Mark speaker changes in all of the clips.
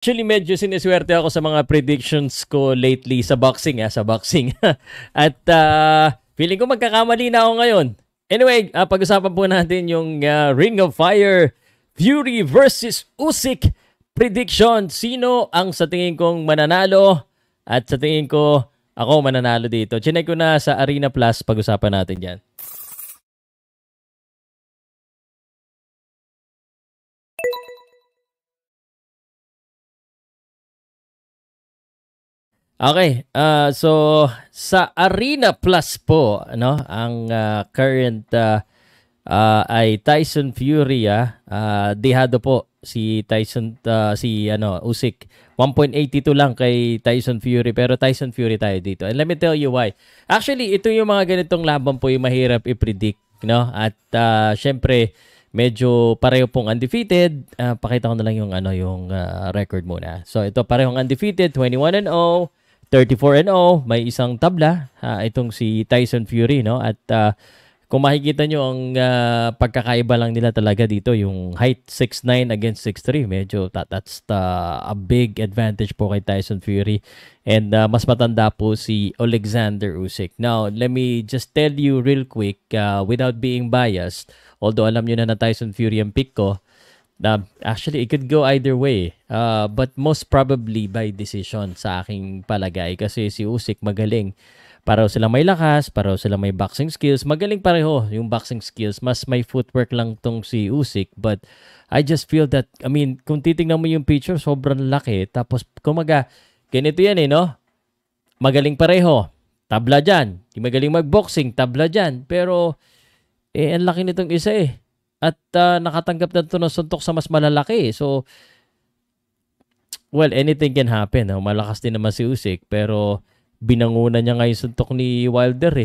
Speaker 1: Actually, medyo siniswerte ako sa mga predictions ko lately sa boxing, sa boxing. At feeling ko magkakamali na ako ngayon. Anyway, pag-usapan po natin yung Ring of Fire Fury versus Usyk prediction. Sino ang sa tingin kong mananalo? At sa tingin ko, ako mananalo dito. Chinek ko na sa Arena Plus, pag-usapan natin yan. Okay, so sa Arena Plus po, ano, ang current ay Tyson Fury, dehado po si Tyson si Usyk. 1.82 lang kay Tyson Fury, pero Tyson Fury tayo dito. And let me tell you why. Actually, ito yung mga ganitong laban po yung mahirap i-predict, no? At syempre medyo pareho pong undefeated. Pakita ko na lang yung yung record muna. So ito parehong undefeated, 21-0. 34-0, may isang tabla, itong si Tyson Fury, no? At kung makikita nyo ang pagkakaiba lang nila talaga dito, yung height 6'9 against 6'3, medyo that's a big advantage po kay Tyson Fury. And mas matanda po si Alexander Usyk. Now, let me just tell you real quick, without being biased, although alam nyo na Tyson Fury ang pick ko, actually, it could go either way. But most probably by decision sa aking palagay. Kasi si Usyk magaling. Pareho sila may lakas, pareho sila may boxing skills. Magaling pareho yung boxing skills. Mas may footwork lang tong si Usyk. But I just feel that, I mean, kung titingnan mo yung picture, sobrang laki. Tapos, kumaga, ganito yan no? Magaling pareho. Tabla dyan. Yung magaling magboxing, tabla dyan. Pero, ang laki nitong isa At nakatanggap na ito ng suntok sa mas malalaki. So, well, anything can happen. Malakas din naman si Usyk. Pero, binangunan niya ngayon suntok ni Wilder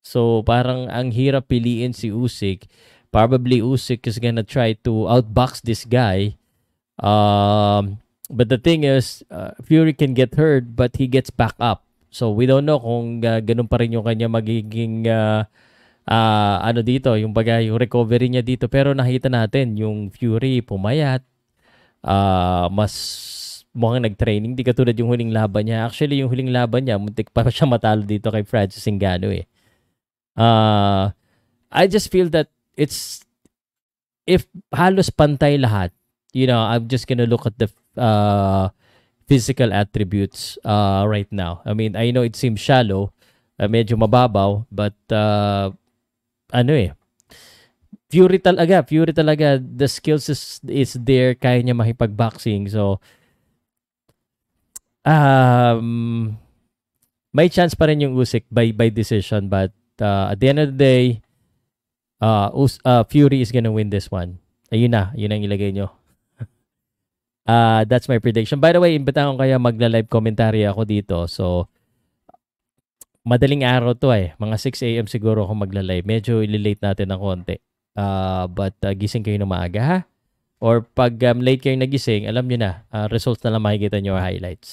Speaker 1: So, parang ang hirap piliin si Usyk. Probably Usyk is gonna try to outbox this guy. But the thing is, Fury can get hurt, but he gets back up. So, we don't know kung ganun pa rin yung kanya magiging dito, yung yung recovery niya dito. Pero nakita natin, yung Fury pumayat, mas mukhang nag-training. Di katulad yung huling laban niya. Actually, yung huling laban niya, muntik pa siya matalo dito kay Francis Ngannou I just feel that if halos pantay lahat, I'm just gonna look at the physical attributes right now. I mean, I know it seems shallow, medyo mababaw, but Fury talaga, the skills is there, kaya niya makipag-boxing. So, may chance pa rin yung Usyk by decision, but at the end of the day, Fury is gonna win this one. Yun ang ilagay nyo. That's my prediction. By the way, imbitahan ko kaya magla-live commentary ako dito. So, madaling araw to mga 6 a.m. siguro ako magla-live. Medyo ililate natin ng konti. But gising kayo na maaga Or pag late kayo nagising, alam nyo na, results na lang makikita nyo highlights.